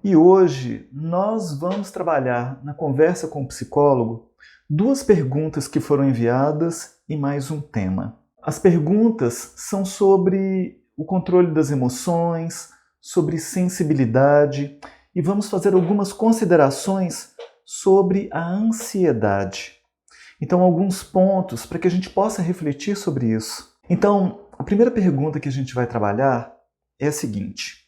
E hoje nós vamos trabalhar na conversa com o psicólogo 2 perguntas que foram enviadas e mais um tema. As perguntas são sobre o controle das emoções, sobre sensibilidade e vamos fazer algumas considerações sobre a ansiedade. Então, alguns pontos para que a gente possa refletir sobre isso. Então, a primeira pergunta que a gente vai trabalhar é a seguinte.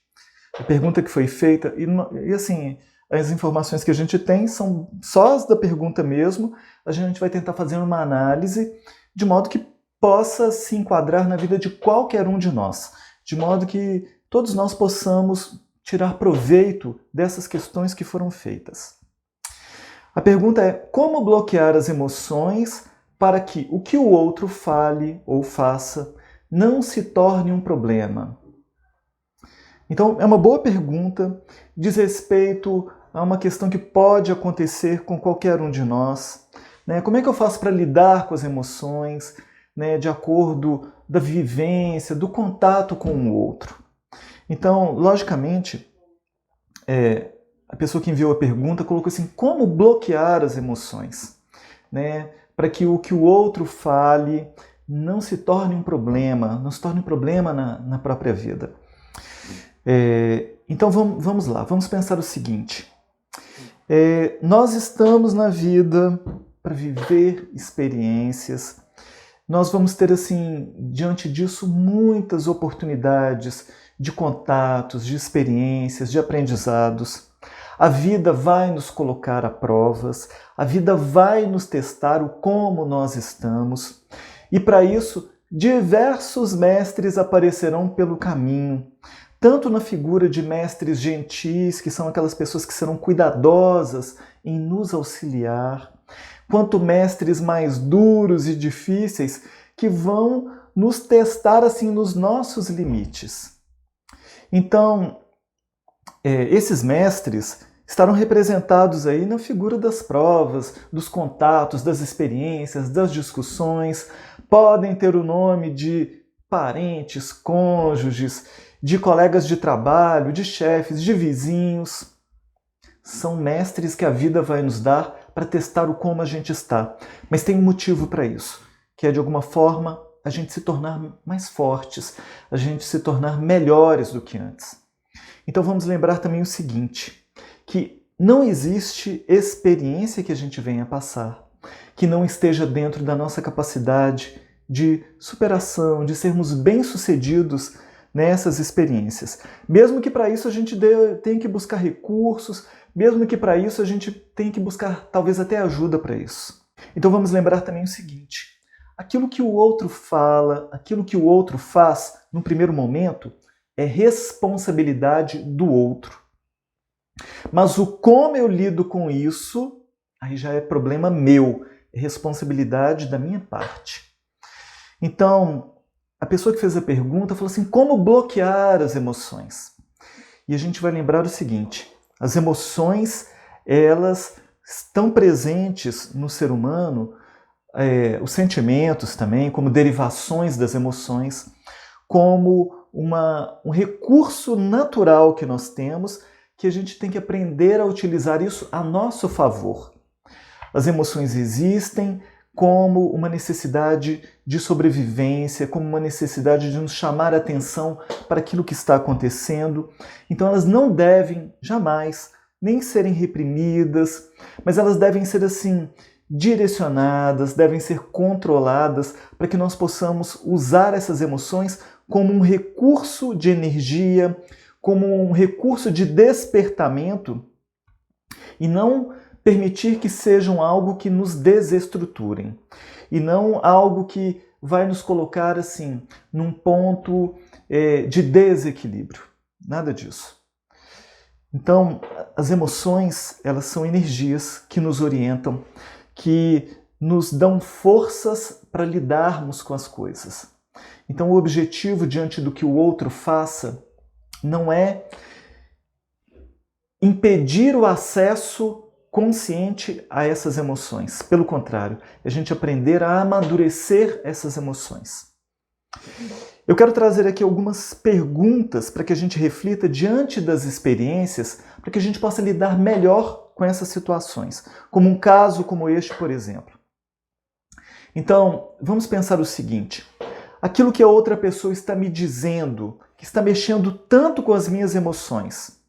A pergunta que foi feita, e assim, as informações que a gente tem são só as da pergunta mesmo, a gente vai tentar fazer uma análise de modo que possa se enquadrar na vida de qualquer um de nós, de modo que todos nós possamos tirar proveito dessas questões que foram feitas. A pergunta é: como bloquear as emoções para que o que o outro fale ou faça não se torne um problema? Então, é uma boa pergunta, diz respeito a uma questão que pode acontecer com qualquer um de nós. Como é que eu faço para lidar com as emoções, de acordo da vivência, do contato com o outro? Então, logicamente, a pessoa que enviou a pergunta colocou assim: como bloquear as emoções? Para que o outro fale não se torne um problema, não se torne um problema na própria vida. Então vamos lá, vamos pensar o seguinte. Nós estamos na vida para viver experiências. Nós vamos ter, assim, diante disso, muitas oportunidades de contatos, de experiências, de aprendizados. A vida vai nos colocar a provas, a vida vai nos testar o como nós estamos. E para isso, diversos mestres aparecerão pelo caminho, tanto na figura de mestres gentis, que são aquelas pessoas que serão cuidadosas em nos auxiliar, quanto mestres mais duros e difíceis que vão nos testar assim nos nossos limites. Então, esses mestres estarão representados aí na figura das provas, dos contatos, das experiências, das discussões. Podem ter o nome de parentes, cônjuges, de colegas de trabalho, de chefes, de vizinhos. São mestres que a vida vai nos dar para testar o como a gente está. Mas tem um motivo para isso, que é de alguma forma a gente se tornar mais fortes, a gente se tornar melhores do que antes. Então vamos lembrar também o seguinte, que não existe experiência que a gente venha passar que não esteja dentro da nossa capacidade de superação, de sermos bem-sucedidos nessas experiências. Mesmo que para isso a gente tenha que buscar recursos, mesmo que para isso a gente tenha que buscar talvez até ajuda para isso. Então vamos lembrar também o seguinte, aquilo que o outro fala, aquilo que o outro faz, no primeiro momento, é responsabilidade do outro. Mas o como eu lido com isso, aí já é problema meu, é responsabilidade da minha parte. Então, a pessoa que fez a pergunta falou assim: como bloquear as emoções? E a gente vai lembrar o seguinte, as emoções, elas estão presentes no ser humano, os sentimentos também, como derivações das emoções, como um recurso natural que nós temos, que a gente tem que aprender a utilizar isso a nosso favor. As emoções existem como uma necessidade de sobrevivência, como uma necessidade de nos chamar a atenção para aquilo que está acontecendo. Então elas não devem jamais nem serem reprimidas, mas elas devem ser assim direcionadas, devem ser controladas para que nós possamos usar essas emoções como um recurso de energia, como um recurso de despertamento e não permitir que sejam algo que nos desestruturem e não algo que vai nos colocar assim num ponto de desequilíbrio. Nada disso. Então, as emoções, elas são energias que nos orientam, que nos dão forças para lidarmos com as coisas. Então, o objetivo diante do que o outro faça não é impedir o acesso consciente a essas emoções. Pelo contrário, é a gente aprender a amadurecer essas emoções. Eu quero trazer aqui algumas perguntas para que a gente reflita diante das experiências, para que a gente possa lidar melhor com essas situações, como um caso como este, por exemplo. Então, vamos pensar o seguinte: aquilo que a outra pessoa está me dizendo, que está mexendo tanto com as minhas emoções,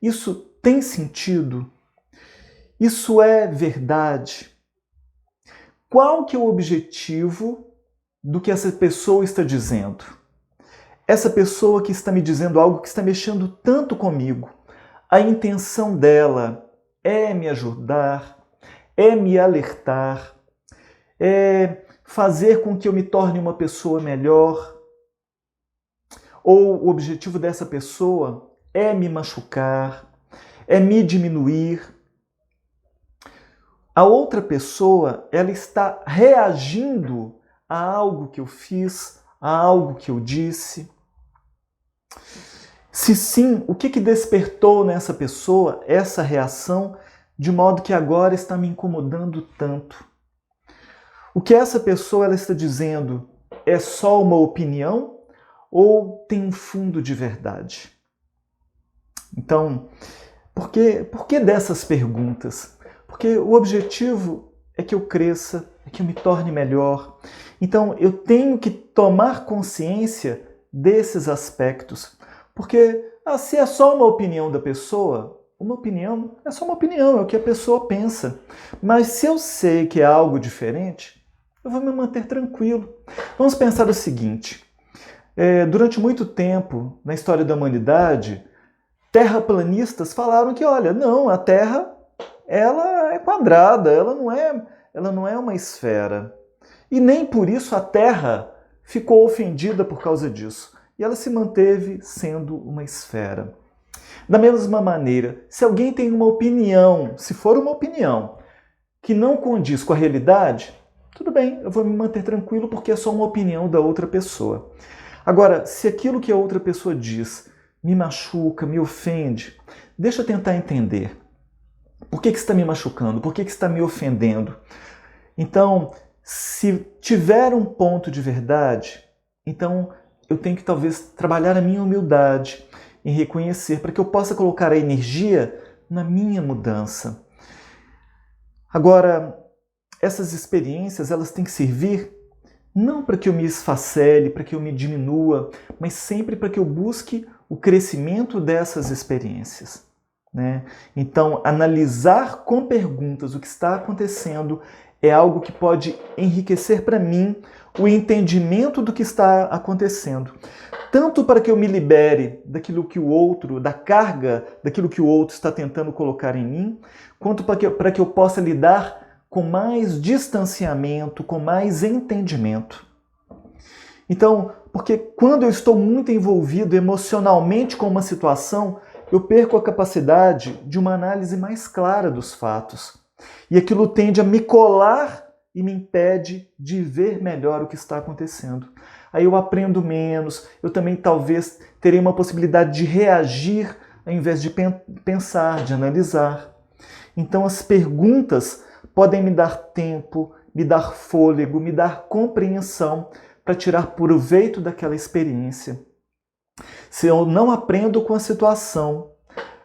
isso tem sentido? Isso é verdade? Qual que é o objetivo do que essa pessoa está dizendo? Essa pessoa que está me dizendo algo que está mexendo tanto comigo, a intenção dela é me ajudar, é me alertar, é fazer com que eu me torne uma pessoa melhor? Ou o objetivo dessa pessoa é me machucar, é me diminuir? A outra pessoa, ela está reagindo a algo que eu fiz, a algo que eu disse? Se sim, o que despertou nessa pessoa essa reação de modo que agora está me incomodando tanto? O que essa pessoa ela está dizendo é só uma opinião ou tem um fundo de verdade? Então, por que dessas perguntas? Porque o objetivo é que eu cresça, é que eu me torne melhor. Então, eu tenho que tomar consciência desses aspectos. Porque se é só uma opinião da pessoa, uma opinião é só uma opinião, é o que a pessoa pensa. Mas se eu sei que é algo diferente, eu vou me manter tranquilo. Vamos pensar o seguinte: durante muito tempo, na história da humanidade, terraplanistas falaram que, olha, não, a Terra ela é quadrada, ela não é uma esfera. E nem por isso a Terra ficou ofendida por causa disso. E ela se manteve sendo uma esfera. Da mesma maneira, se alguém tem uma opinião, se for uma opinião que não condiz com a realidade, tudo bem, eu vou me manter tranquilo porque é só uma opinião da outra pessoa. Agora, se aquilo que a outra pessoa diz me machuca, me ofende, deixa eu tentar entender. Por que está me machucando? Por que está me ofendendo? Então, se tiver um ponto de verdade, então eu tenho que talvez trabalhar a minha humildade em reconhecer, para que eu possa colocar a energia na minha mudança. Agora, essas experiências, elas têm que servir não para que eu me esfacele, para que eu me diminua, mas sempre para que eu busque o crescimento dessas experiências. Né? Então, analisar com perguntas o que está acontecendo é algo que pode enriquecer para mim o entendimento do que está acontecendo. Tanto para que eu me libere daquilo que o outro, da carga daquilo que o outro está tentando colocar em mim, quanto para que eu possa lidar com mais distanciamento, com mais entendimento. Então, porque quando eu estou muito envolvido emocionalmente com uma situação, eu perco a capacidade de uma análise mais clara dos fatos. E aquilo tende a me colar e me impede de ver melhor o que está acontecendo. Aí eu aprendo menos, eu também talvez terei uma possibilidade de reagir ao invés de pensar, de analisar. Então as perguntas podem me dar tempo, me dar fôlego, me dar compreensão para tirar proveito daquela experiência. Se eu não aprendo com a situação,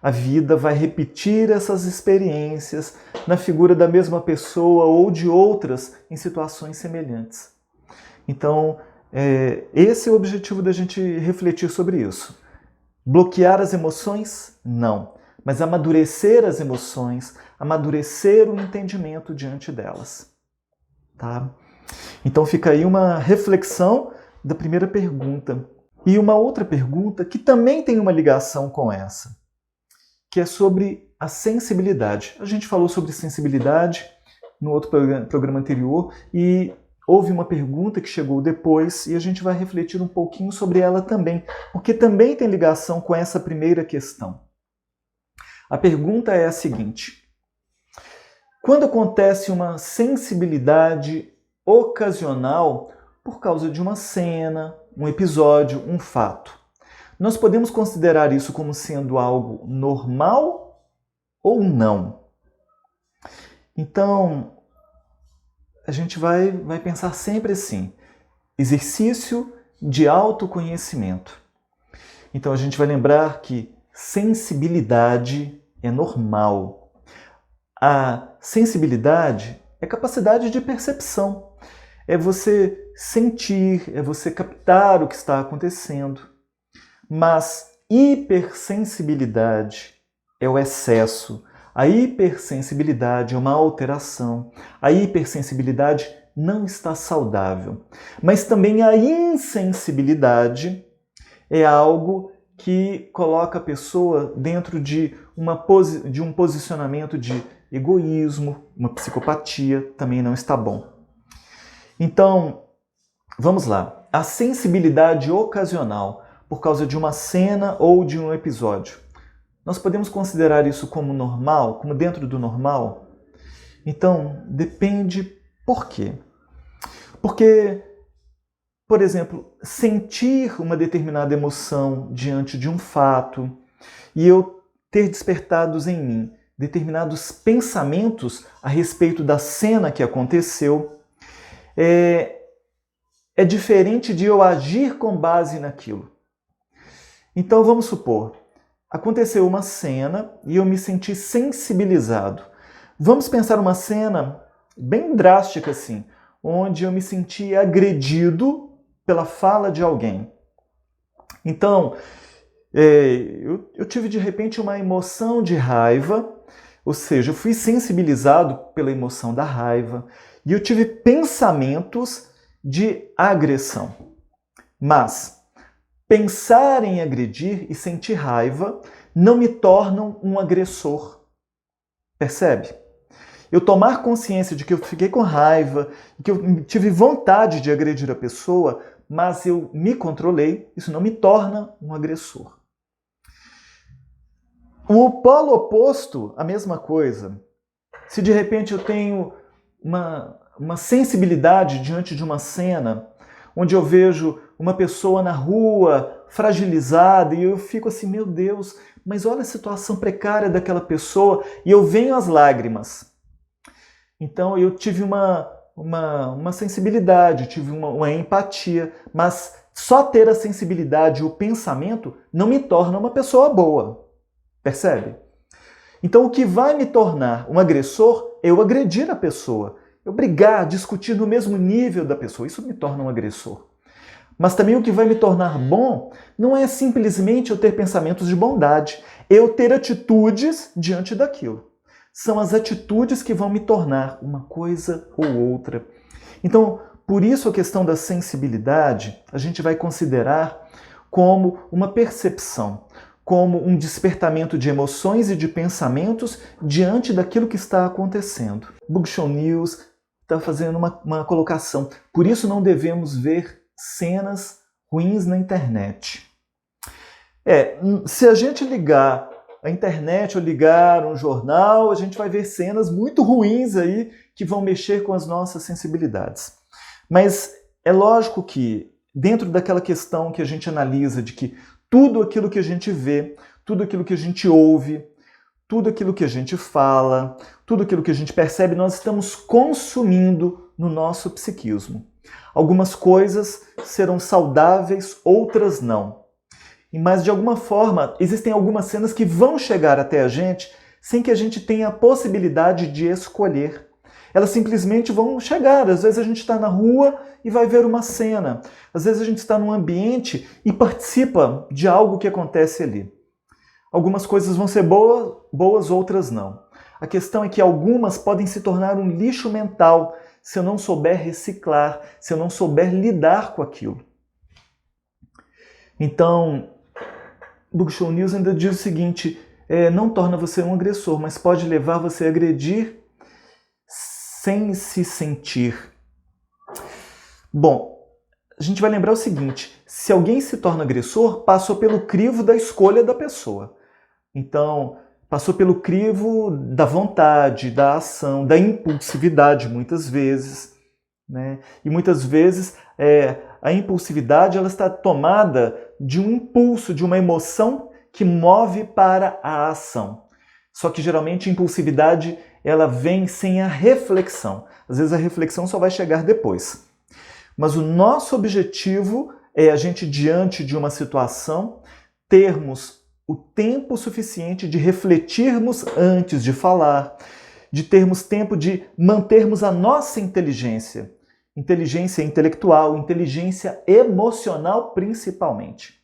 a vida vai repetir essas experiências na figura da mesma pessoa ou de outras em situações semelhantes. Então, esse é o objetivo da gente refletir sobre isso. Bloquear as emoções? Não. Mas amadurecer as emoções, amadurecer o entendimento diante delas. Tá? Então fica aí uma reflexão da primeira pergunta. E uma outra pergunta que também tem uma ligação com essa, que é sobre a sensibilidade. A gente falou sobre sensibilidade no outro programa anterior e houve uma pergunta que chegou depois e a gente vai refletir um pouquinho sobre ela também, porque também tem ligação com essa primeira questão. A pergunta é a seguinte: quando acontece uma sensibilidade ocasional por causa de uma cena, um episódio, um fato, nós podemos considerar isso como sendo algo normal ou não? Então, a gente vai pensar sempre assim: exercício de autoconhecimento. Então a gente vai lembrar que sensibilidade é normal. A sensibilidade é capacidade de percepção. É você sentir, é você captar o que está acontecendo. Mas hipersensibilidade é o excesso. A hipersensibilidade é uma alteração. A hipersensibilidade não está saudável. Mas também a insensibilidade é algo que coloca a pessoa dentro de um posicionamento de egoísmo, uma psicopatia, também não está bom. Então, vamos lá. A sensibilidade ocasional, por causa de uma cena ou de um episódio. Nós podemos considerar isso como normal, como dentro do normal? Então, depende por quê. Porque, por exemplo, sentir uma determinada emoção diante de um fato e eu ter despertados em mim determinados pensamentos a respeito da cena que aconteceu, é diferente de eu agir com base naquilo. Então vamos supor, aconteceu uma cena e eu me senti sensibilizado. Vamos pensar uma cena bem drástica assim, onde eu me senti agredido pela fala de alguém. Então, eu tive de repente uma emoção de raiva, ou seja, eu fui sensibilizado pela emoção da raiva e eu tive pensamentos de agressão. Mas pensar em agredir e sentir raiva não me tornam um agressor. Percebe? Eu tomar consciência de que eu fiquei com raiva, que eu tive vontade de agredir a pessoa, mas eu me controlei, isso não me torna um agressor. O polo oposto, a mesma coisa. Se de repente eu tenho uma sensibilidade diante de uma cena, onde eu vejo uma pessoa na rua fragilizada e eu fico assim, meu Deus, mas olha a situação precária daquela pessoa e eu venho às lágrimas. Então eu tive uma sensibilidade, tive uma empatia, mas só ter a sensibilidade e o pensamento não me torna uma pessoa boa. Percebe? Então o que vai me tornar um agressor é eu agredir a pessoa. Eu brigar, discutir no mesmo nível da pessoa, isso me torna um agressor. Mas também o que vai me tornar bom não é simplesmente eu ter pensamentos de bondade, eu ter atitudes diante daquilo. São as atitudes que vão me tornar uma coisa ou outra. Então, por isso a questão da sensibilidade, a gente vai considerar como uma percepção, como um despertamento de emoções e de pensamentos diante daquilo que está acontecendo. Bookshow News está fazendo uma colocação. Por isso não devemos ver cenas ruins na internet. Se a gente ligar a internet ou ligar um jornal, a gente vai ver cenas muito ruins aí que vão mexer com as nossas sensibilidades. Mas é lógico que dentro daquela questão que a gente analisa de que tudo aquilo que a gente vê, tudo aquilo que a gente ouve, tudo aquilo que a gente fala, tudo aquilo que a gente percebe, nós estamos consumindo no nosso psiquismo. Algumas coisas serão saudáveis, outras não. Mas, de alguma forma, existem algumas cenas que vão chegar até a gente sem que a gente tenha a possibilidade de escolher. Elas simplesmente vão chegar. Às vezes a gente está na rua e vai ver uma cena. Às vezes a gente está num ambiente e participa de algo que acontece ali. Algumas coisas vão ser boas, outras não. A questão é que algumas podem se tornar um lixo mental se eu não souber reciclar, se eu não souber lidar com aquilo. Então, Bookshow News ainda diz o seguinte, não torna você um agressor, mas pode levar você a agredir sem se sentir. Bom, a gente vai lembrar o seguinte, se alguém se torna agressor, passou pelo crivo da escolha da pessoa. Então, passou pelo crivo da vontade, da ação, da impulsividade, muitas vezes. Né? E muitas vezes a impulsividade ela está tomada de um impulso, de uma emoção que move para a ação. Só que geralmente a impulsividade ela vem sem a reflexão. Às vezes a reflexão só vai chegar depois. Mas o nosso objetivo é a gente, diante de uma situação, termos o tempo suficiente de refletirmos antes de falar, de termos tempo de mantermos a nossa inteligência. Inteligência intelectual, inteligência emocional principalmente.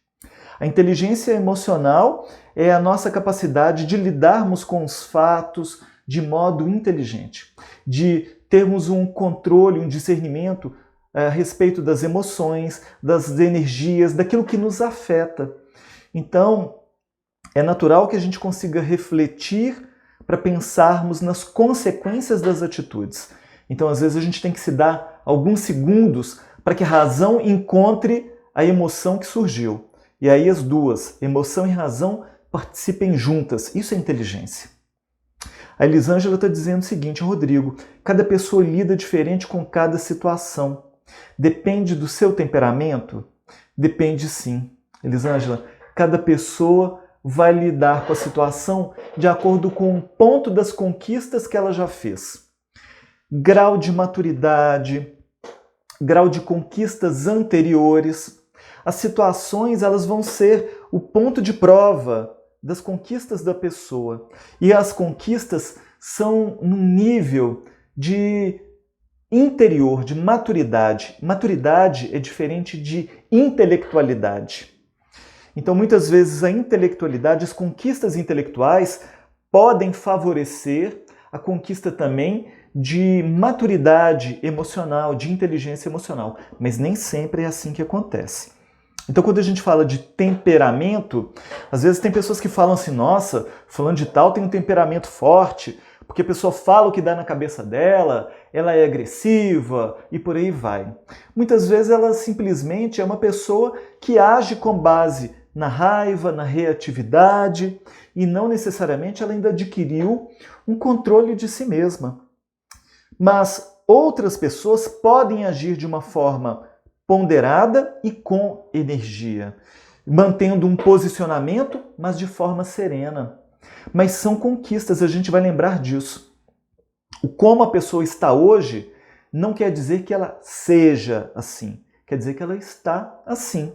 A inteligência emocional é a nossa capacidade de lidarmos com os fatos de modo inteligente, de termos um controle, um discernimento a respeito das emoções, das energias, daquilo que nos afeta. Então, é natural que a gente consiga refletir para pensarmos nas consequências das atitudes. Então, às vezes, a gente tem que se dar alguns segundos para que a razão encontre a emoção que surgiu. E aí as duas, emoção e razão, participem juntas. Isso é inteligência. A Elisângela está dizendo o seguinte: Rodrigo, cada pessoa lida diferente com cada situação. Depende do seu temperamento? Depende sim. Elisângela, cada pessoa vai lidar com a situação de acordo com o ponto das conquistas que ela já fez. Grau de maturidade, grau de conquistas anteriores. As situações, elas vão ser o ponto de prova das conquistas da pessoa. E as conquistas são num nível de interior, de maturidade. Maturidade é diferente de intelectualidade. Então, muitas vezes, a intelectualidade, as conquistas intelectuais podem favorecer a conquista também de maturidade emocional, de inteligência emocional. Mas nem sempre é assim que acontece. Então, quando a gente fala de temperamento, às vezes tem pessoas que falam assim: nossa, fulano de tal tem um temperamento forte, porque a pessoa fala o que dá na cabeça dela, ela é agressiva e por aí vai. Muitas vezes ela simplesmente é uma pessoa que age com base na raiva, na reatividade, e não necessariamente ela ainda adquiriu um controle de si mesma. Mas outras pessoas podem agir de uma forma ponderada e com energia, mantendo um posicionamento, mas de forma serena. Mas são conquistas, a gente vai lembrar disso. O como a pessoa está hoje não quer dizer que ela seja assim, quer dizer que ela está assim.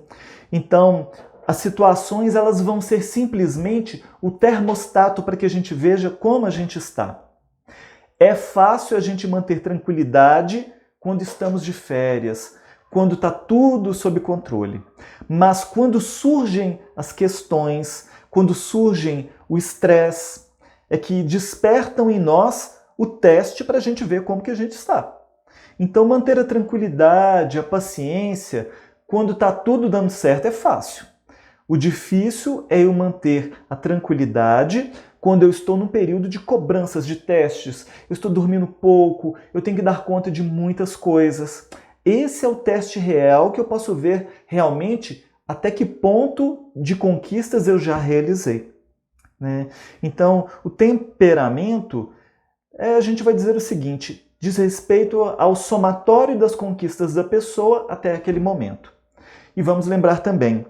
Então, as situações, elas vão ser simplesmente o termostato para que a gente veja como a gente está. É fácil a gente manter tranquilidade quando estamos de férias, quando está tudo sob controle. Mas quando surgem as questões, quando surgem o estresse, é que despertam em nós o teste para a gente ver como que a gente está. Então, manter a tranquilidade, a paciência, quando está tudo dando certo, é fácil. O difícil é eu manter a tranquilidade quando eu estou num período de cobranças, de testes, eu estou dormindo pouco, eu tenho que dar conta de muitas coisas. Esse é o teste real que eu posso ver realmente até que ponto de conquistas eu já realizei. Né? Então, o temperamento, a gente vai dizer o seguinte: diz respeito ao somatório das conquistas da pessoa até aquele momento. E vamos lembrar também,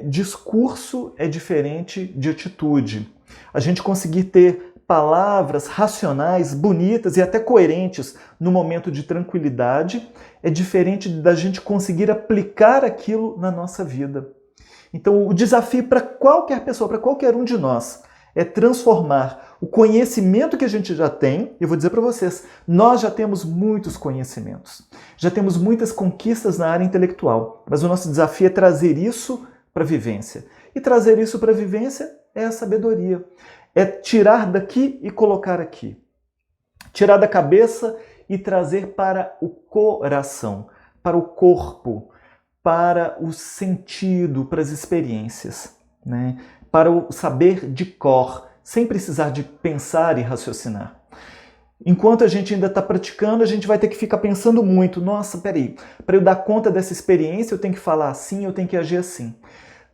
discurso é diferente de atitude. A gente conseguir ter palavras racionais, bonitas e até coerentes no momento de tranquilidade é diferente da gente conseguir aplicar aquilo na nossa vida. Então, o desafio para qualquer pessoa, para qualquer um de nós, é transformar o conhecimento que a gente já tem. Eu vou dizer para vocês, nós já temos muitos conhecimentos, já temos muitas conquistas na área intelectual, mas o nosso desafio é trazer isso para a vivência. E trazer isso para a vivência é a sabedoria. É tirar daqui e colocar aqui. Tirar da cabeça e trazer para o coração, para o corpo, para o sentido, para as experiências, né? Para o saber de cor, sem precisar de pensar e raciocinar. Enquanto a gente ainda está praticando, a gente vai ter que ficar pensando muito. Nossa, peraí, para eu dar conta dessa experiência, eu tenho que falar assim, eu tenho que agir assim.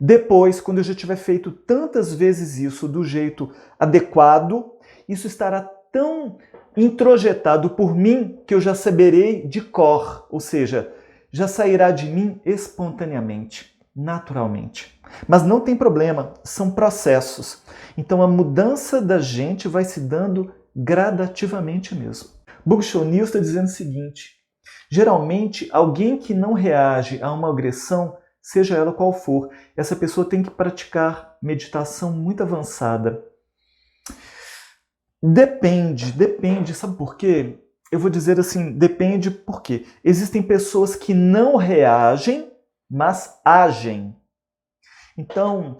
Depois, quando eu já tiver feito tantas vezes isso do jeito adequado, isso estará tão introjetado por mim que eu já saberei de cor, ou seja, já sairá de mim espontaneamente, naturalmente. Mas não tem problema, são processos. Então a mudança da gente vai se dando gradativamente mesmo. Buck Chonil está dizendo o seguinte: Geralmente, alguém que não reage a uma agressão, seja ela qual for, essa pessoa tem que praticar meditação muito avançada. Depende, sabe por quê? Eu vou dizer assim, depende porque existem pessoas que não reagem, mas agem. Então,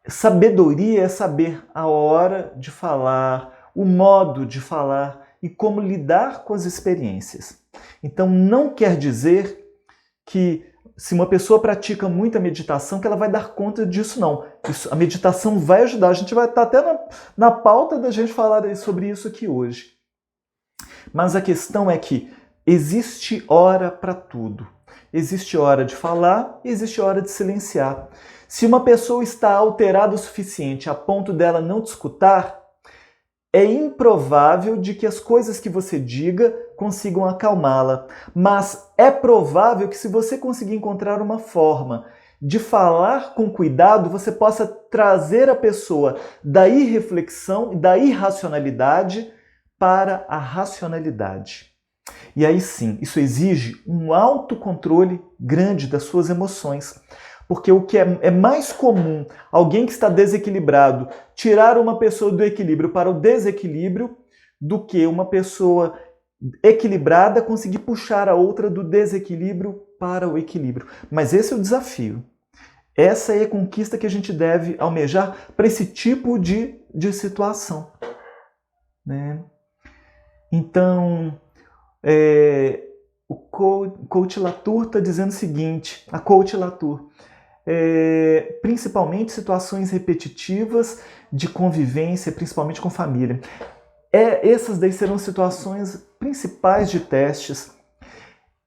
sabedoria é saber a hora de falar, o modo de falar e como lidar com as experiências. Então, não quer dizer que se uma pessoa pratica muita meditação, que ela vai dar conta disso, não. A meditação vai ajudar. A gente vai estar até na pauta da gente falar sobre isso aqui hoje. Mas a questão é que existe hora para tudo. Existe hora de falar e existe hora de silenciar. Se uma pessoa está alterada o suficiente a ponto dela não te escutar, é improvável de que as coisas que você diga consigam acalmá-la. Mas é provável que se você conseguir encontrar uma forma de falar com cuidado, você possa trazer a pessoa da irreflexão e da irracionalidade para a racionalidade. E aí sim, isso exige um autocontrole grande das suas emoções. Porque o que é mais comum, alguém que está desequilibrado, tirar uma pessoa do equilíbrio para o desequilíbrio, do que uma pessoa equilibrada conseguir puxar a outra do desequilíbrio para o equilíbrio. Mas esse é o desafio. Essa é a conquista que a gente deve almejar para esse tipo de situação. Né? Então, o Coach Latour está dizendo o seguinte, a Coach Latour, principalmente situações repetitivas de convivência, principalmente com família. Essas daí serão situações principais de testes.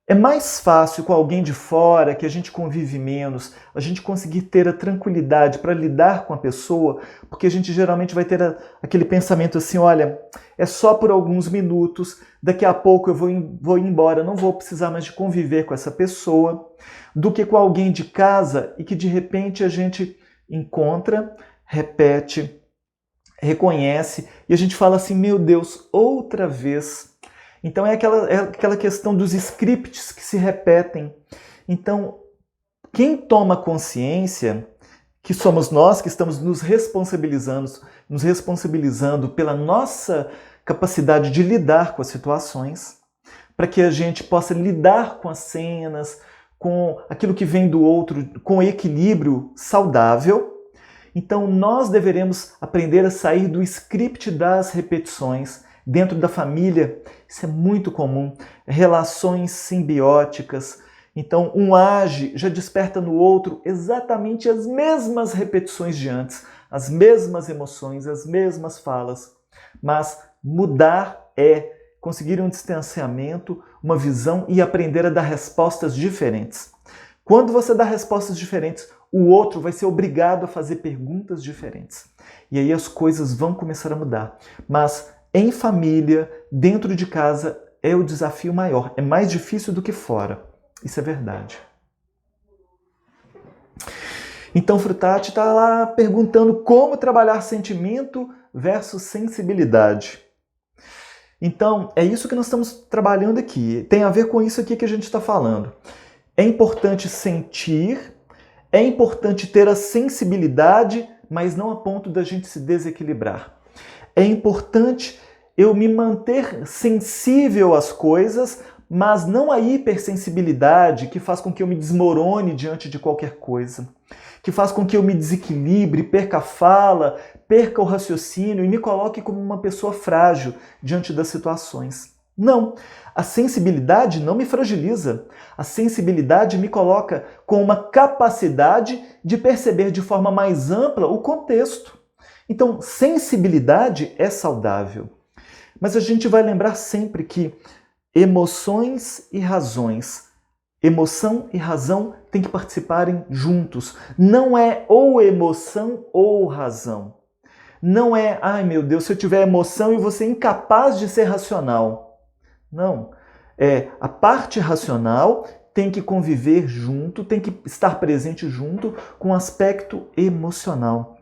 É mais fácil com alguém de fora, que a gente convive menos, a gente conseguir ter a tranquilidade para lidar com a pessoa, porque a gente geralmente vai ter aquele pensamento assim, olha, é só por alguns minutos, daqui a pouco eu vou embora, não vou precisar mais de conviver com essa pessoa, do que com alguém de casa e que de repente a gente encontra, repete, reconhece e a gente fala assim, meu Deus, outra vez. Então é aquela questão dos scripts que se repetem. Então, quem toma consciência, que somos nós que estamos nos responsabilizando pela nossa capacidade de lidar com as situações, para que a gente possa lidar com as cenas, com aquilo que vem do outro, com equilíbrio saudável. Então nós deveremos aprender a sair do script das repetições. Dentro da família, isso é muito comum, relações simbióticas. Então um age, já desperta no outro exatamente as mesmas repetições de antes, as mesmas emoções, as mesmas falas. Mas mudar é conseguir um distanciamento, uma visão e aprender a dar respostas diferentes. Quando você dá respostas diferentes, o outro vai ser obrigado a fazer perguntas diferentes. E aí as coisas vão começar a mudar. Mas em família, dentro de casa, é o desafio maior. É mais difícil do que fora. Isso é verdade. Então Frutati está lá perguntando como trabalhar sentimento versus sensibilidade. Então, é isso que nós estamos trabalhando aqui. Tem a ver com isso aqui que a gente está falando. É importante sentir, é importante ter a sensibilidade, mas não a ponto da gente se desequilibrar. É importante eu me manter sensível às coisas, mas não a hipersensibilidade que faz com que eu me desmorone diante de qualquer coisa, que faz com que eu me desequilibre, perca a fala, perca o raciocínio e me coloque como uma pessoa frágil diante das situações. Não, a sensibilidade não me fragiliza. A sensibilidade me coloca com uma capacidade de perceber de forma mais ampla o contexto. Então, sensibilidade é saudável. Mas a gente vai lembrar sempre que emoções e razões, emoção e razão têm que participarem juntos. Não é ou emoção ou razão. Não é, ai meu Deus, se eu tiver emoção eu vou ser incapaz de ser racional. Não. A parte racional tem que conviver junto, tem que estar presente junto com o aspecto emocional.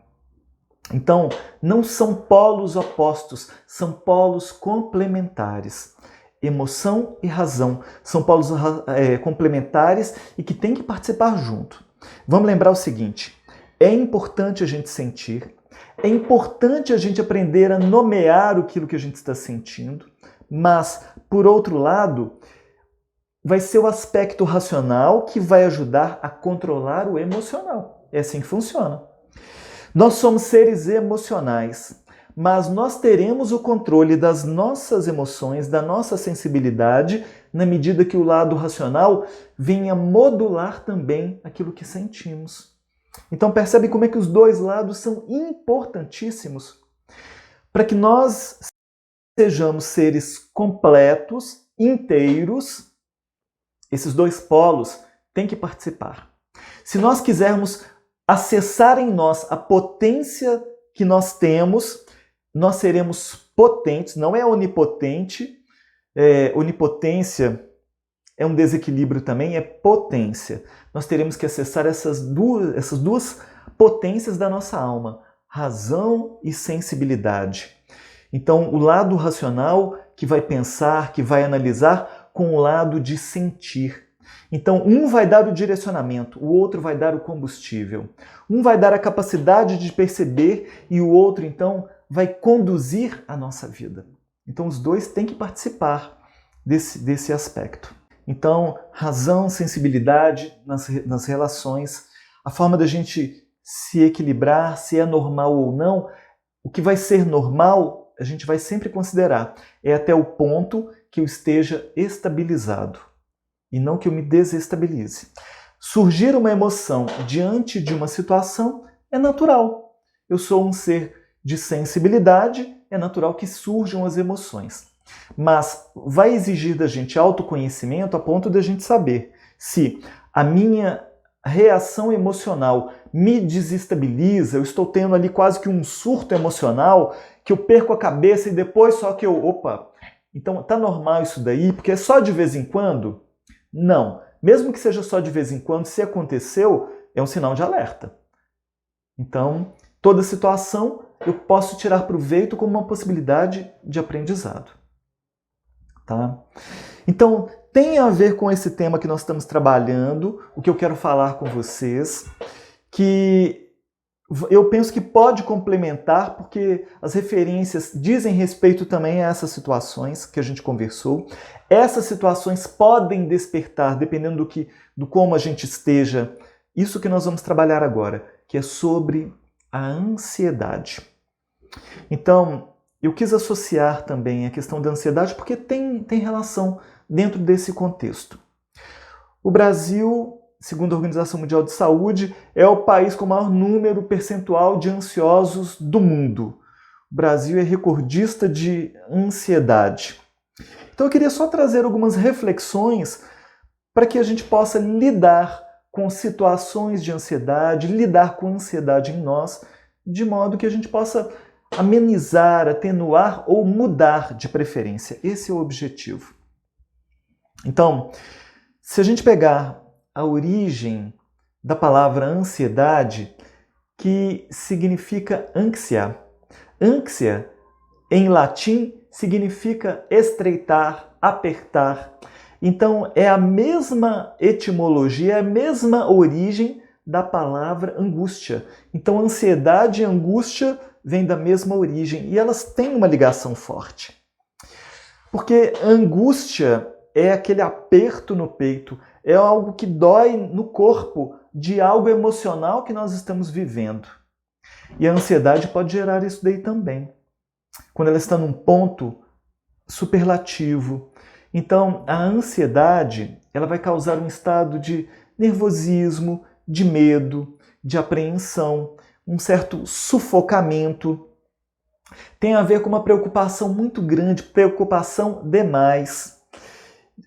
Então, não são polos opostos, são polos complementares. Emoção e razão são polos complementares e que têm que participar junto. Vamos lembrar o seguinte: é importante a gente sentir, é importante a gente aprender a nomear aquilo que a gente está sentindo, mas, por outro lado, vai ser o aspecto racional que vai ajudar a controlar o emocional. É assim que funciona. Nós somos seres emocionais, mas nós teremos o controle das nossas emoções, da nossa sensibilidade, na medida que o lado racional venha modular também aquilo que sentimos. Então percebe como é que os dois lados são importantíssimos para que nós sejamos seres completos, inteiros. Esses dois polos têm que participar. Se nós quisermos acessar em nós a potência que nós temos, nós seremos potentes, não é onipotente. Onipotência é um desequilíbrio também, é potência. Nós teremos que acessar essas duas potências da nossa alma, razão e sensibilidade. Então, o lado racional que vai pensar, que vai analisar, com o lado de sentir. Então, um vai dar o direcionamento, o outro vai dar o combustível. Um vai dar a capacidade de perceber e o outro, então, vai conduzir a nossa vida. Então, os dois têm que participar desse aspecto. Então, razão, sensibilidade nas relações, a forma da gente se equilibrar, se é normal ou não. O que vai ser normal, a gente vai sempre considerar. É até o ponto que eu esteja estabilizado e não que eu me desestabilize. Surgir uma emoção diante de uma situação é natural. Eu sou um ser de sensibilidade, é natural que surjam as emoções. Mas vai exigir da gente autoconhecimento a ponto de a gente saber se a minha reação emocional me desestabiliza, eu estou tendo ali quase que um surto emocional, que eu perco a cabeça e depois só que então tá normal isso daí, porque é só de vez em quando? Não. Mesmo que seja só de vez em quando, se aconteceu, é um sinal de alerta. Então, toda situação eu posso tirar proveito como uma possibilidade de aprendizado. Tá? Então, tem a ver com esse tema que nós estamos trabalhando, o que eu quero falar com vocês, que eu penso que pode complementar, porque as referências dizem respeito também a essas situações que a gente conversou. Essas situações podem despertar, dependendo do como a gente esteja, isso que nós vamos trabalhar agora, que é sobre a ansiedade. Então, eu quis associar também a questão da ansiedade porque tem relação dentro desse contexto. O Brasil, segundo a Organização Mundial de Saúde, é o país com o maior número percentual de ansiosos do mundo. O Brasil é recordista de ansiedade. Então eu queria só trazer algumas reflexões para que a gente possa lidar com situações de ansiedade, lidar com a ansiedade em nós, de modo que a gente possa amenizar, atenuar ou mudar de preferência. Esse é o objetivo. Então, se a gente pegar a origem da palavra ansiedade, que significa ansia. Ansia, em latim, significa estreitar, apertar. Então, é a mesma etimologia, é a mesma origem da palavra angústia. Então, ansiedade e angústia vêm da mesma origem e elas têm uma ligação forte. Porque angústia é aquele aperto no peito, é algo que dói no corpo de algo emocional que nós estamos vivendo. E a ansiedade pode gerar isso daí também, quando ela está num ponto superlativo. Então, a ansiedade, ela vai causar um estado de nervosismo, de medo, de apreensão, um certo sufocamento. Tem a ver com uma preocupação muito grande, preocupação demais,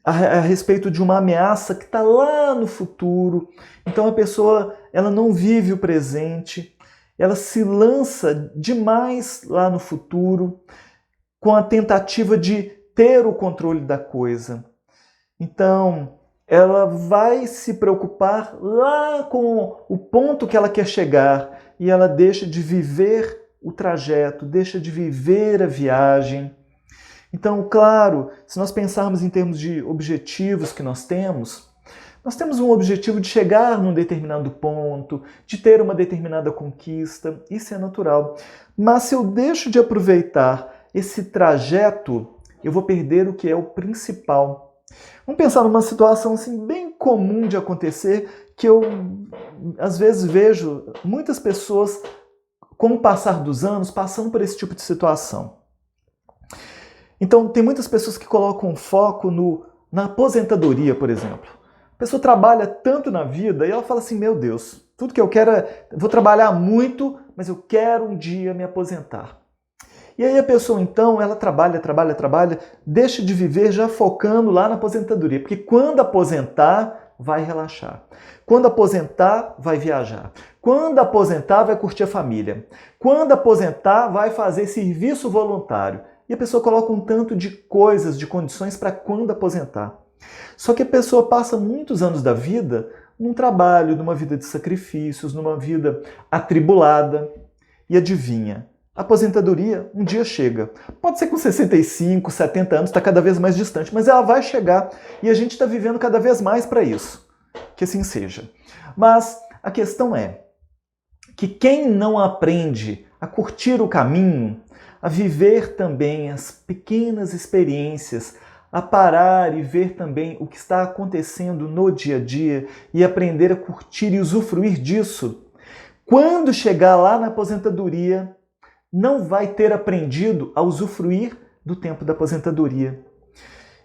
a respeito de uma ameaça que está lá no futuro. Então a pessoa ela não vive o presente, ela se lança demais lá no futuro com a tentativa de ter o controle da coisa. Então ela vai se preocupar lá com o ponto que ela quer chegar e ela deixa de viver o trajeto, deixa de viver a viagem. Então, claro, se nós pensarmos em termos de objetivos que nós temos um objetivo de chegar num determinado ponto, de ter uma determinada conquista, isso é natural. Mas se eu deixo de aproveitar esse trajeto, eu vou perder o que é o principal. Vamos pensar numa situação assim, bem comum de acontecer, que eu às vezes vejo muitas pessoas, com o passar dos anos, passando por esse tipo de situação. Então, tem muitas pessoas que colocam foco na aposentadoria, por exemplo. A pessoa trabalha tanto na vida e ela fala assim, meu Deus, tudo que eu quero vou trabalhar muito, mas eu quero um dia me aposentar. E aí a pessoa então, ela trabalha, deixa de viver já focando lá na aposentadoria, porque quando aposentar, vai relaxar. Quando aposentar, vai viajar. Quando aposentar, vai curtir a família. Quando aposentar, vai fazer serviço voluntário. E a pessoa coloca um tanto de coisas, de condições para quando aposentar. Só que a pessoa passa muitos anos da vida num trabalho, numa vida de sacrifícios, numa vida atribulada. E adivinha, a aposentadoria um dia chega. Pode ser com 65, 70 anos, está cada vez mais distante, mas ela vai chegar e a gente está vivendo cada vez mais para isso. Que assim seja. Mas a questão é que quem não aprende a curtir o caminho, a viver também as pequenas experiências, a parar e ver também o que está acontecendo no dia a dia e aprender a curtir e usufruir disso, quando chegar lá na aposentadoria, não vai ter aprendido a usufruir do tempo da aposentadoria.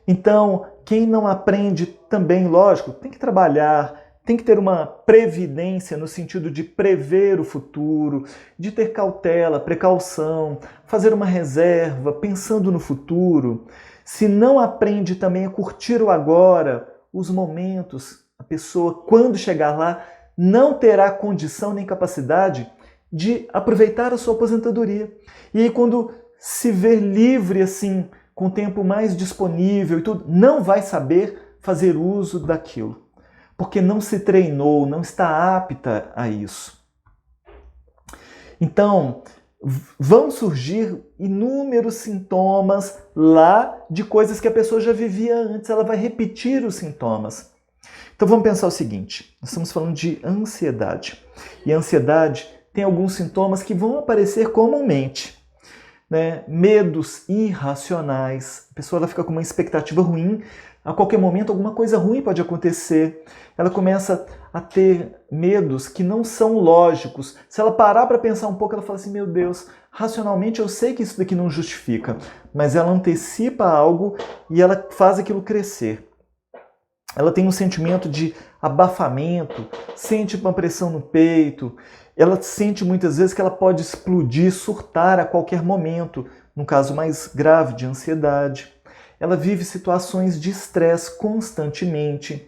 Então, quem não aprende também, lógico, tem que trabalhar, tem que ter uma previdência no sentido de prever o futuro, de ter cautela, precaução, fazer uma reserva, pensando no futuro. Se não aprende também a curtir o agora, os momentos, a pessoa, quando chegar lá, não terá condição nem capacidade de aproveitar a sua aposentadoria. E aí, quando se ver livre, assim, com o tempo mais disponível e tudo, não vai saber fazer uso daquilo, porque não se treinou, não está apta a isso. Então, vão surgir inúmeros sintomas lá de coisas que a pessoa já vivia antes, ela vai repetir os sintomas. Então vamos pensar o seguinte, nós estamos falando de ansiedade. E a ansiedade tem alguns sintomas que vão aparecer comumente. Né? Medos irracionais, a pessoa ela fica com uma expectativa ruim, a qualquer momento alguma coisa ruim pode acontecer. Ela começa a ter medos que não são lógicos. Se ela parar para pensar um pouco, ela fala assim, meu Deus, racionalmente eu sei que isso daqui não justifica, mas ela antecipa algo e ela faz aquilo crescer. Ela tem um sentimento de abafamento, sente uma pressão no peito, ela sente muitas vezes que ela pode explodir, surtar a qualquer momento, no caso mais grave de ansiedade. Ela vive situações de estresse constantemente,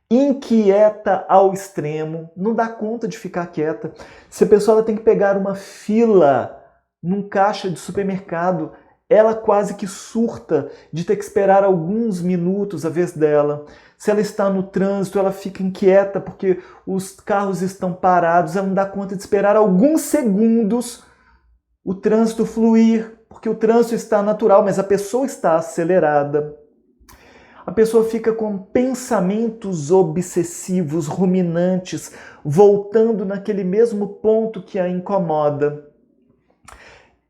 inquieta ao extremo, não dá conta de ficar quieta. Se a pessoa ela tem que pegar uma fila num caixa de supermercado, ela quase que surta de ter que esperar alguns minutos a vez dela. Se ela está no trânsito, ela fica inquieta porque os carros estão parados, ela não dá conta de esperar alguns segundos o trânsito fluir, porque o trânsito está natural, mas a pessoa está acelerada. A pessoa fica com pensamentos obsessivos, ruminantes, voltando naquele mesmo ponto que a incomoda.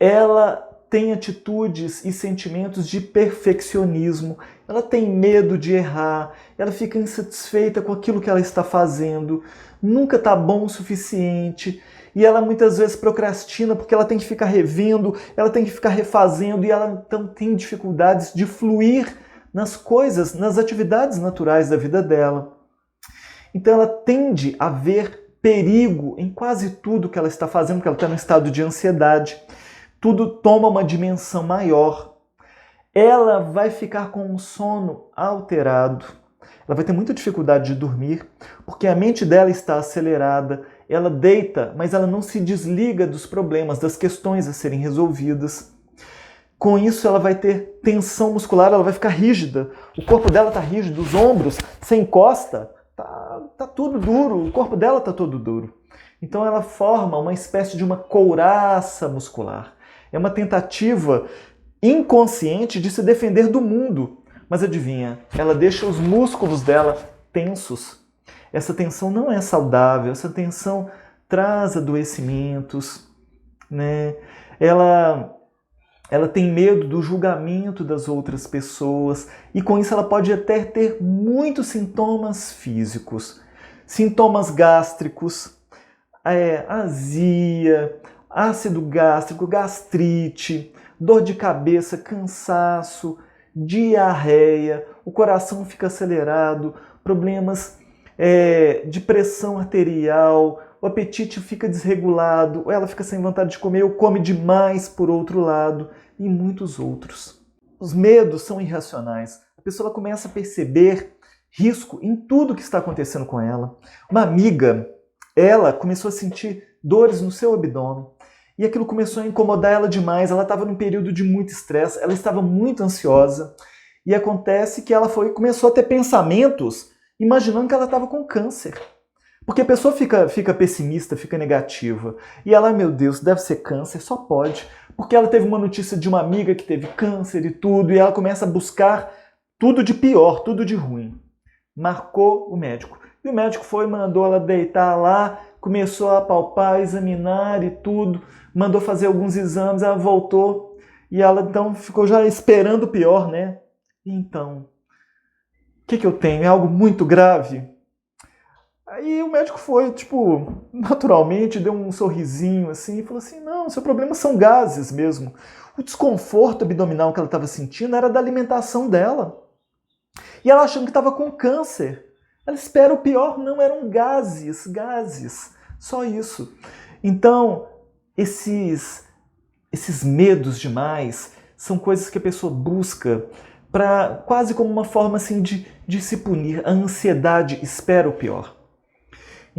Ela tem atitudes e sentimentos de perfeccionismo, ela tem medo de errar, ela fica insatisfeita com aquilo que ela está fazendo, nunca está bom o suficiente, e ela muitas vezes procrastina porque ela tem que ficar revendo, ela tem que ficar refazendo, e ela então tem dificuldades de fluir nas coisas, nas atividades naturais da vida dela. Então ela tende a ver perigo em quase tudo que ela está fazendo, porque ela está no estado de ansiedade. Tudo toma uma dimensão maior. Ela vai ficar com um sono alterado. Ela vai ter muita dificuldade de dormir, porque a mente dela está acelerada. Ela deita, mas ela não se desliga dos problemas, das questões a serem resolvidas. Com isso, ela vai ter tensão muscular, ela vai ficar rígida. O corpo dela está rígido, os ombros, você encosta, tá tudo duro, o corpo dela está todo duro. Então ela forma uma espécie de uma couraça muscular. É uma tentativa inconsciente de se defender do mundo. Mas adivinha, ela deixa os músculos dela tensos. Essa tensão não é saudável, essa tensão traz adoecimentos, né? Ela tem medo do julgamento das outras pessoas e com isso ela pode até ter muitos sintomas físicos. Sintomas gástricos, azia, ácido gástrico, gastrite, dor de cabeça, cansaço, diarreia, o coração fica acelerado, problemas de pressão arterial, o apetite fica desregulado, ou ela fica sem vontade de comer, ou come demais por outro lado, e muitos outros. Os medos são irracionais. A pessoa começa a perceber risco em tudo que está acontecendo com ela. Uma amiga, ela começou a sentir dores no seu abdômen, e aquilo começou a incomodar ela demais. Ela estava num período de muito estresse, ela estava muito ansiosa, e acontece que ela começou a ter pensamentos imaginando que ela estava com câncer. Porque a pessoa fica pessimista, fica negativa. E ela, meu Deus, deve ser câncer, só pode. Porque ela teve uma notícia de uma amiga que teve câncer e tudo, e ela começa a buscar tudo de pior, tudo de ruim. Marcou o médico. E o médico mandou ela deitar lá, começou a palpar, examinar e tudo, mandou fazer alguns exames, ela voltou, e ela então ficou já esperando o pior, né? Então, o que eu tenho? É algo muito grave? Aí o médico foi, naturalmente, deu um sorrisinho assim e falou assim, não, seu problema são gases mesmo. O desconforto abdominal que ela estava sentindo era da alimentação dela. E ela achando que estava com câncer. Ela espera o pior, não, eram gases, só isso. Então, esses medos demais são coisas que a pessoa busca quase como uma forma assim, de se punir. A ansiedade espera o pior.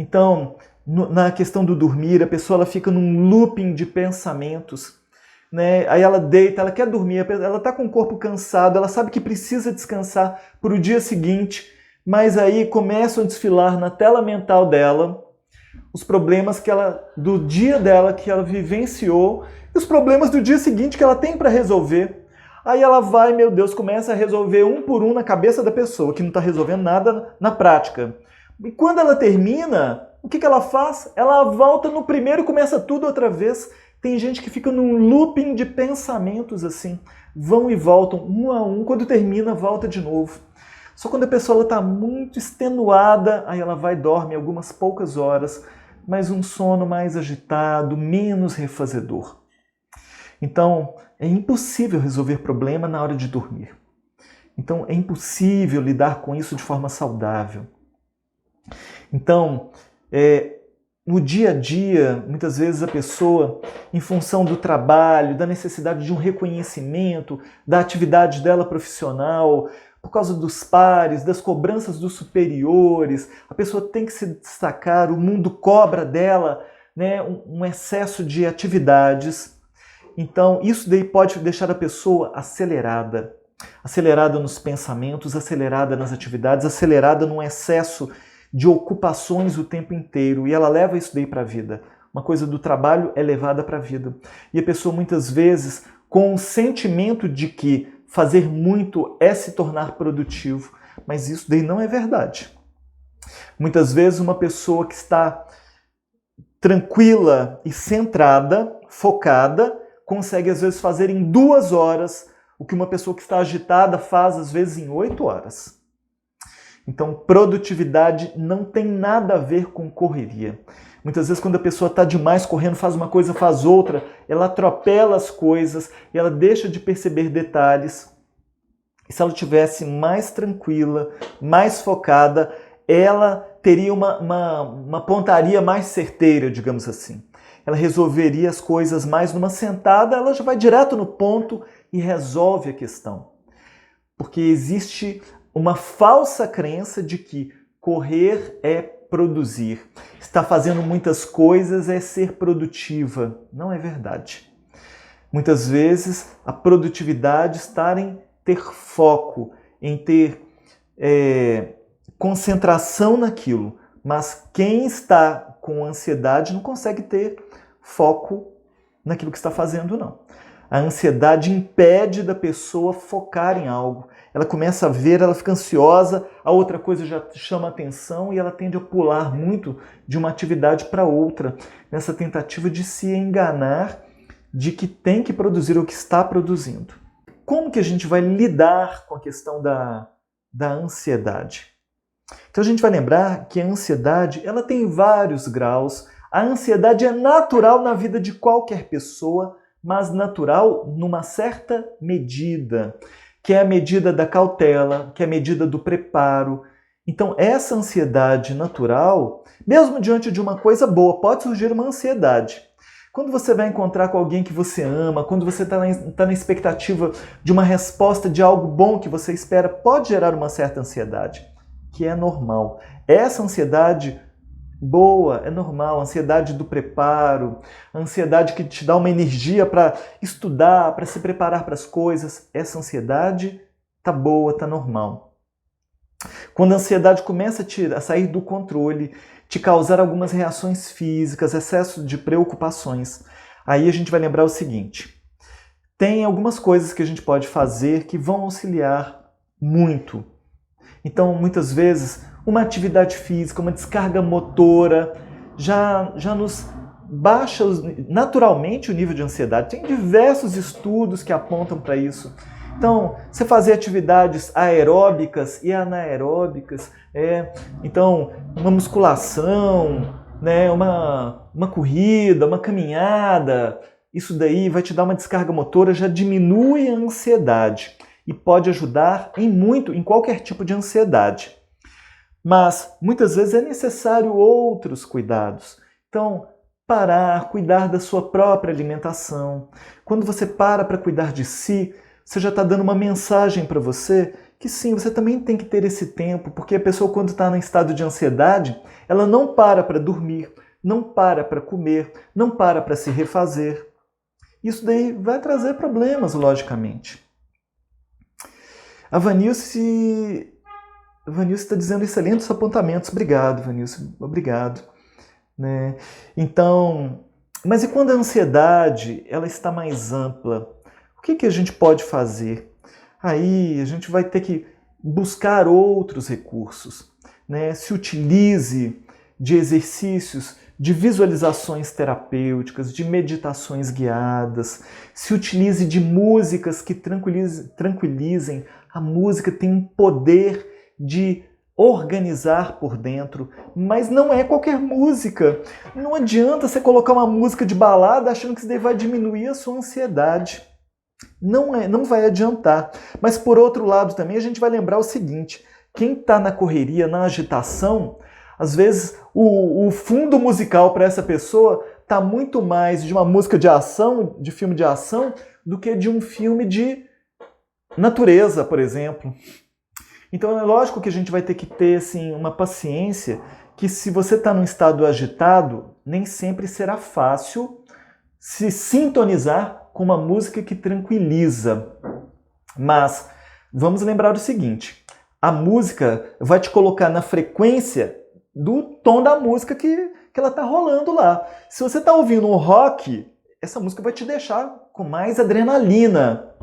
Então, na questão do dormir, a pessoa ela fica num looping de pensamentos, né? Aí ela deita, ela quer dormir, ela está com o corpo cansado, ela sabe que precisa descansar para o dia seguinte, mas aí começam a desfilar na tela mental dela os problemas do dia dela que ela vivenciou e os problemas do dia seguinte que ela tem para resolver. Aí ela vai, meu Deus, começa a resolver um por um na cabeça da pessoa, que não está resolvendo nada na prática. E quando ela termina, o que ela faz? Ela volta no primeiro e começa tudo outra vez. Tem gente que fica num looping de pensamentos assim, vão e voltam, um a um, quando termina, volta de novo. Só quando a pessoa está muito extenuada, aí ela vai e dorme algumas poucas horas, mas um sono mais agitado, menos refazedor. Então, é impossível resolver problema na hora de dormir. Então, é impossível lidar com isso de forma saudável. Então, no dia a dia, muitas vezes a pessoa, em função do trabalho, da necessidade de um reconhecimento, da atividade dela profissional, por causa dos pares, das cobranças dos superiores, a pessoa tem que se destacar, o mundo cobra dela, né, um excesso de atividades. Então, isso daí pode deixar a pessoa acelerada nos pensamentos, acelerada nas atividades, acelerada num excesso de ocupações o tempo inteiro, e ela leva isso daí para a vida. Uma coisa do trabalho é levada para a vida. E a pessoa muitas vezes com o sentimento de que fazer muito é se tornar produtivo, mas isso daí não é verdade. Muitas vezes uma pessoa que está tranquila e centrada, focada, consegue às vezes fazer em 2 horas o que uma pessoa que está agitada faz às vezes em 8 horas. Então, produtividade não tem nada a ver com correria. Muitas vezes, quando a pessoa está demais correndo, faz uma coisa, faz outra, ela atropela as coisas e ela deixa de perceber detalhes. E se ela estivesse mais tranquila, mais focada, ela teria uma pontaria mais certeira, digamos assim. Ela resolveria as coisas mais numa sentada, ela já vai direto no ponto e resolve a questão. Porque existe uma falsa crença de que correr é produzir. Estar fazendo muitas coisas é ser produtiva. Não é verdade. Muitas vezes a produtividade está em ter foco, em ter concentração naquilo. Mas quem está com ansiedade não consegue ter foco naquilo que está fazendo, não. A ansiedade impede da pessoa focar em algo. Ela começa a ver, ela fica ansiosa, a outra coisa já chama atenção e ela tende a pular muito de uma atividade para outra, nessa tentativa de se enganar de que tem que produzir ou que está produzindo. Como que a gente vai lidar com a questão da ansiedade? Então a gente vai lembrar que a ansiedade ela tem vários graus. A ansiedade é natural na vida de qualquer pessoa, mas natural numa certa medida, que é a medida da cautela, que é a medida do preparo. Então essa ansiedade natural, mesmo diante de uma coisa boa, pode surgir uma ansiedade. Quando você vai encontrar com alguém que você ama, quando você está na expectativa de uma resposta de algo bom que você espera, pode gerar uma certa ansiedade, que é normal. Essa ansiedade boa é normal, a ansiedade do preparo, a ansiedade que te dá uma energia para estudar, para se preparar para as coisas, essa ansiedade tá boa, tá normal. Quando a ansiedade começa a sair do controle, te causar algumas reações físicas, excesso de preocupações, aí a gente vai lembrar o seguinte: tem algumas coisas que a gente pode fazer que vão auxiliar muito. Então, muitas vezes, uma atividade física, uma descarga motora, já nos baixa naturalmente o nível de ansiedade. Tem diversos estudos que apontam para isso. Então, você fazer atividades aeróbicas e anaeróbicas, então, uma musculação, né, uma corrida, uma caminhada, isso daí vai te dar uma descarga motora, já diminui a ansiedade e pode ajudar em qualquer tipo de ansiedade. Mas, muitas vezes, é necessário outros cuidados. Então, parar, cuidar da sua própria alimentação. Quando você para cuidar de si, você já está dando uma mensagem para você que sim, você também tem que ter esse tempo, porque a pessoa quando está em estado de ansiedade, ela não para dormir, não para comer, não para se refazer. Isso daí vai trazer problemas, logicamente. A Vanilce está dizendo excelentes apontamentos. Obrigado, Vanilce. Obrigado. Né? Então, mas e quando a ansiedade ela está mais ampla? O que a gente pode fazer? Aí a gente vai ter que buscar outros recursos. Né? Se utilize de exercícios, de visualizações terapêuticas, de meditações guiadas. Se utilize de músicas que tranquilizem. A música tem um poder de organizar por dentro, mas não é qualquer música. Não adianta você colocar uma música de balada achando que isso daí vai diminuir a sua ansiedade. Não vai adiantar. Mas por outro lado também a gente vai lembrar o seguinte: quem está na correria, na agitação, às vezes o fundo musical para essa pessoa está muito mais de uma música de ação, de filme de ação, do que de um filme de natureza, por exemplo. Então é lógico que a gente vai ter que ter assim, uma paciência, que se você está num estado agitado, nem sempre será fácil se sintonizar com uma música que tranquiliza. Mas vamos lembrar o seguinte: a música vai te colocar na frequência do tom da música que ela está rolando lá. Se você está ouvindo um rock, essa música vai te deixar com mais adrenalina.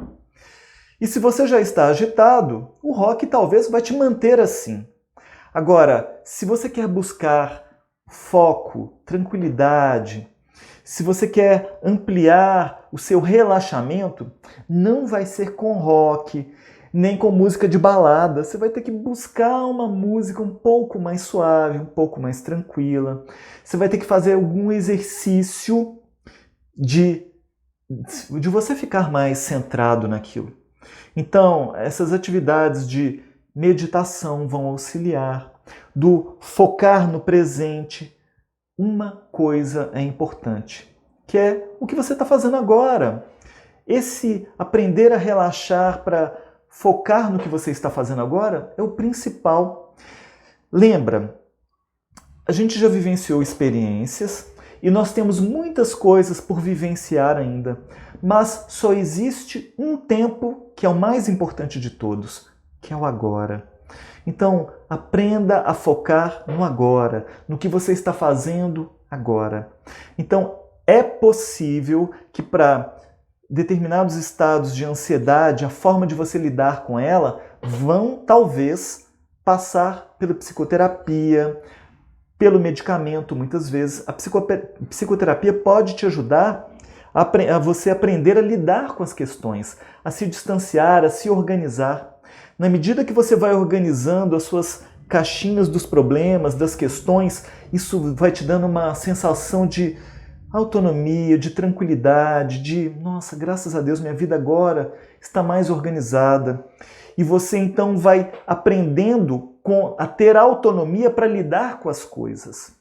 E se você já está agitado, o rock talvez vai te manter assim. Agora, se você quer buscar foco, tranquilidade, se você quer ampliar o seu relaxamento, não vai ser com rock, nem com música de balada. Você vai ter que buscar uma música um pouco mais suave, um pouco mais tranquila. Você vai ter que fazer algum exercício de você ficar mais centrado naquilo. Então, essas atividades de meditação vão auxiliar, do focar no presente. Uma coisa é importante, que é o que você está fazendo agora. Esse aprender a relaxar para focar no que você está fazendo agora é o principal. Lembra, a gente já vivenciou experiências e nós temos muitas coisas por vivenciar ainda, mas só existe um tempo que é o mais importante de todos, que é o agora. Então, aprenda a focar no agora, no que você está fazendo agora. Então, é possível que para determinados estados de ansiedade, a forma de você lidar com ela, vão talvez passar pela psicoterapia, pelo medicamento, muitas vezes. A psicoterapia pode te ajudar a você aprender a lidar com as questões, a se distanciar, a se organizar. Na medida que você vai organizando as suas caixinhas dos problemas, das questões, isso vai te dando uma sensação de autonomia, de tranquilidade, de, nossa, graças a Deus, minha vida agora está mais organizada. E você então vai aprendendo a ter autonomia para lidar com as coisas.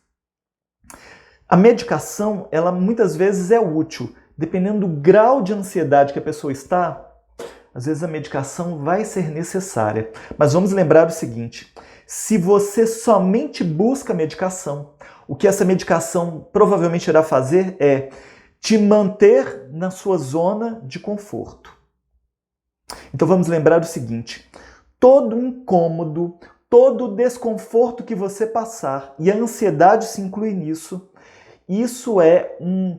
A medicação, ela muitas vezes é útil, dependendo do grau de ansiedade que a pessoa está, às vezes a medicação vai ser necessária. Mas vamos lembrar o seguinte, se você somente busca medicação, o que essa medicação provavelmente irá fazer é te manter na sua zona de conforto. Então vamos lembrar o seguinte, todo incômodo, todo desconforto que você passar, e a ansiedade se inclui nisso, isso é um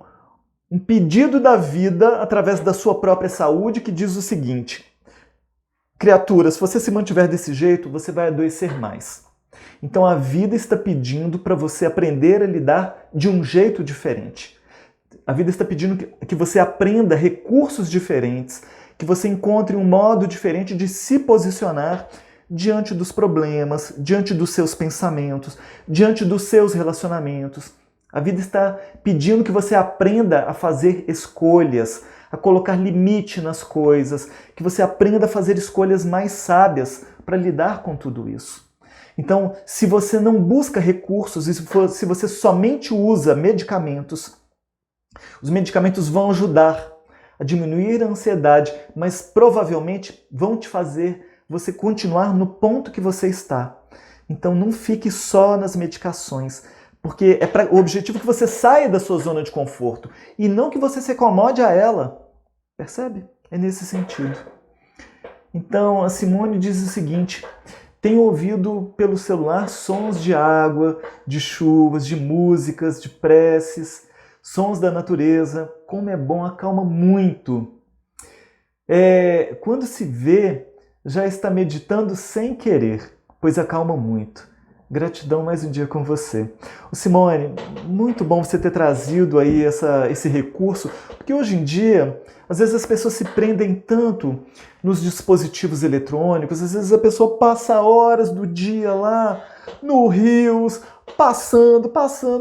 pedido da vida através da sua própria saúde que diz o seguinte, criatura, se você se mantiver desse jeito, você vai adoecer mais. Então a vida está pedindo para você aprender a lidar de um jeito diferente. A vida está pedindo que você aprenda recursos diferentes, que você encontre um modo diferente de se posicionar diante dos problemas, diante dos seus pensamentos, diante dos seus relacionamentos. A vida está pedindo que você aprenda a fazer escolhas, a colocar limite nas coisas, que você aprenda a fazer escolhas mais sábias para lidar com tudo isso. Então, se você não busca recursos, se você somente usa medicamentos, os medicamentos vão ajudar a diminuir a ansiedade, mas provavelmente vão te fazer você continuar no ponto que você está. Então, não fique só nas medicações, porque o objetivo é que você saia da sua zona de conforto e não que você se acomode a ela. Percebe? É nesse sentido. Então, a Simone diz o seguinte, tenho ouvido pelo celular sons de água, de chuvas, de músicas, de preces, sons da natureza. Como é bom, acalma muito. Quando se vê, já está meditando sem querer, pois acalma muito. Gratidão mais um dia com você. Simone, muito bom você ter trazido aí esse recurso, porque hoje em dia, às vezes as pessoas se prendem tanto nos dispositivos eletrônicos, às vezes a pessoa passa horas do dia lá no Reels, passando,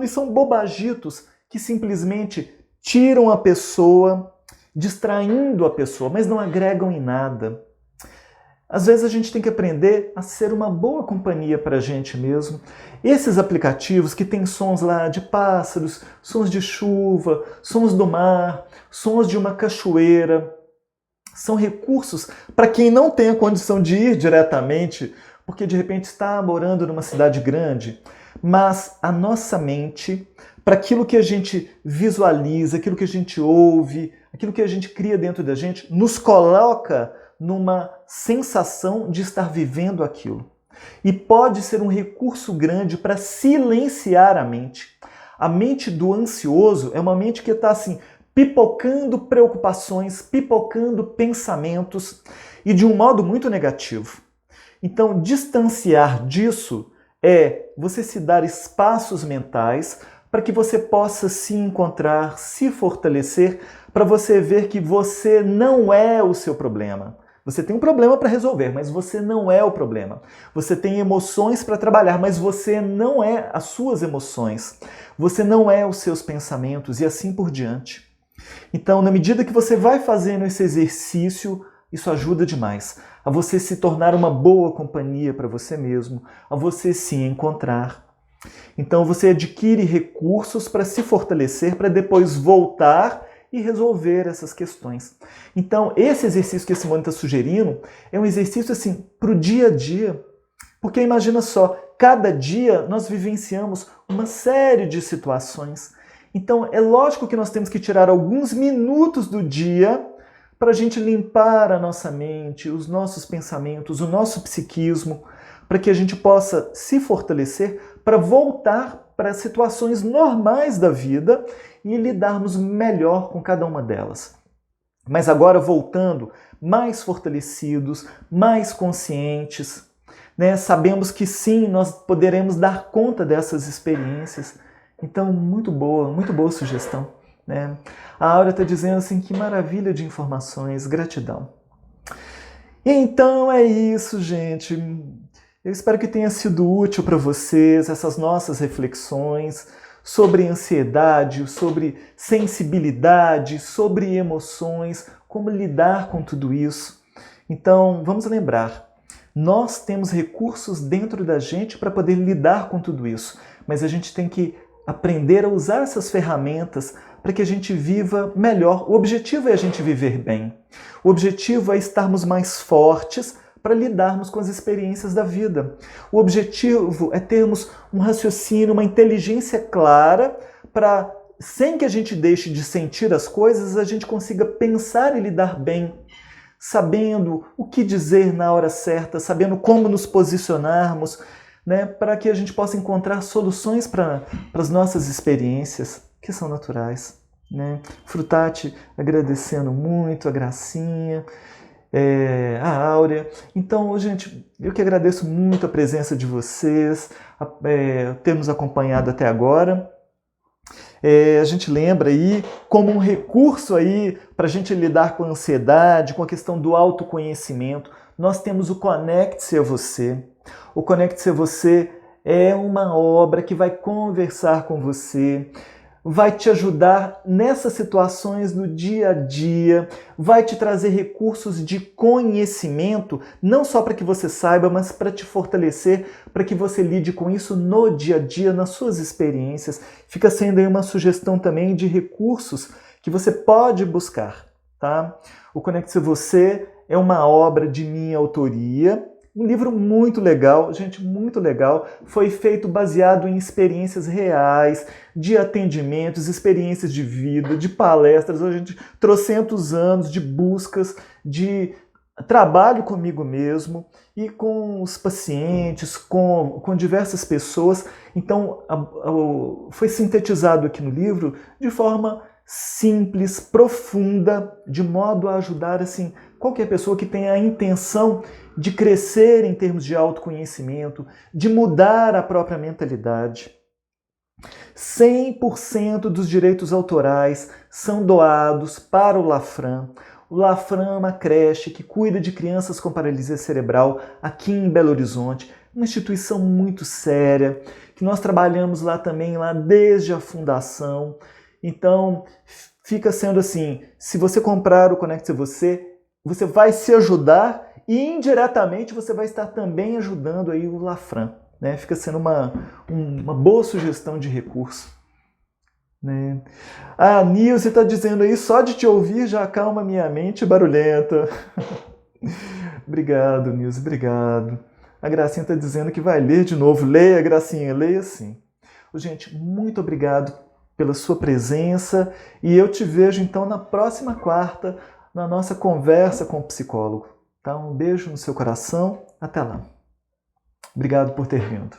e são bobagitos que simplesmente tiram a pessoa, distraindo a pessoa, mas não agregam em nada. Às vezes a gente tem que aprender a ser uma boa companhia para a gente mesmo. Esses aplicativos que têm sons lá de pássaros, sons de chuva, sons do mar, sons de uma cachoeira, são recursos para quem não tem a condição de ir diretamente, porque de repente está morando numa cidade grande, mas a nossa mente, para aquilo que a gente visualiza, aquilo que a gente ouve, aquilo que a gente cria dentro da gente, nos coloca numa sensação de estar vivendo aquilo. E pode ser um recurso grande para silenciar a mente. A mente do ansioso é uma mente que está assim, pipocando preocupações, pipocando pensamentos e de um modo muito negativo. Então, distanciar disso é você se dar espaços mentais para que você possa se encontrar, se fortalecer, para você ver que você não é o seu problema. Você tem um problema para resolver, mas você não é o problema. Você tem emoções para trabalhar, mas você não é as suas emoções. Você não é os seus pensamentos e assim por diante. Então, na medida que você vai fazendo esse exercício, isso ajuda demais a você se tornar uma boa companhia para você mesmo, a você se encontrar. Então, você adquire recursos para se fortalecer, para depois voltar e resolver essas questões. Então, esse exercício que a Simone está sugerindo é um exercício assim para o dia a dia. Porque imagina só, cada dia nós vivenciamos uma série de situações. Então, é lógico que nós temos que tirar alguns minutos do dia para a gente limpar a nossa mente, os nossos pensamentos, o nosso psiquismo, para que a gente possa se fortalecer para voltar para as situações normais da vida e lidarmos melhor com cada uma delas. Mas agora voltando, mais fortalecidos, mais conscientes, né? Sabemos que sim, nós poderemos dar conta dessas experiências. Então, muito boa sugestão, né? A Áurea está dizendo assim, que maravilha de informações, gratidão. Então é isso, gente. Eu espero que tenha sido útil para vocês essas nossas reflexões sobre ansiedade, sobre sensibilidade, sobre emoções, como lidar com tudo isso. Então, vamos lembrar, nós temos recursos dentro da gente para poder lidar com tudo isso, mas a gente tem que aprender a usar essas ferramentas para que a gente viva melhor. O objetivo é a gente viver bem. O objetivo é estarmos mais fortes para lidarmos com as experiências da vida. O objetivo é termos um raciocínio, uma inteligência clara para, sem que a gente deixe de sentir as coisas, a gente consiga pensar e lidar bem, sabendo o que dizer na hora certa, sabendo como nos posicionarmos, né, para que a gente possa encontrar soluções para as nossas experiências, que são naturais. Né? Frutati agradecendo muito a Gracinha, a Áurea. Então, gente, eu que agradeço muito a presença de vocês, ter nos acompanhado até agora. A gente lembra aí, como um recurso aí para a gente lidar com a ansiedade, com a questão do autoconhecimento, nós temos o Conecte-se a Você. O Conecte-se a Você é uma obra que vai conversar com você, vai te ajudar nessas situações no dia a dia, vai te trazer recursos de conhecimento, não só para que você saiba, mas para te fortalecer, para que você lide com isso no dia a dia, nas suas experiências. Fica sendo aí uma sugestão também de recursos que você pode buscar, tá? O Conecte-se a Você é uma obra de minha autoria, um livro muito legal, gente, muito legal. Foi feito baseado em experiências reais, de atendimentos, experiências de vida, de palestras. A gente trocentos anos de buscas, de trabalho comigo mesmo e com os pacientes, com diversas pessoas. Então, foi sintetizado aqui no livro de forma simples, profunda, de modo a ajudar assim qualquer pessoa que tenha a intenção de crescer em termos de autoconhecimento, de mudar a própria mentalidade. 100% dos direitos autorais são doados para o Lafran. O Lafran é uma creche que cuida de crianças com paralisia cerebral aqui em Belo Horizonte, uma instituição muito séria, que nós trabalhamos lá também, lá desde a fundação. Então, fica sendo assim, se você comprar o Conecte-se a Você, você vai se ajudar e indiretamente você vai estar também ajudando aí o Lafran. Né? Fica sendo uma boa sugestão de recurso. Né? A Nilce está dizendo aí, só de te ouvir já acalma minha mente barulhenta. Obrigado, Nilce, obrigado. A Gracinha está dizendo que vai ler de novo. Leia, Gracinha, leia sim. Gente, muito obrigado pela sua presença e eu te vejo então na próxima quarta na nossa conversa com o psicólogo. Tá? Um beijo no seu coração. Até lá. Obrigado por ter vindo.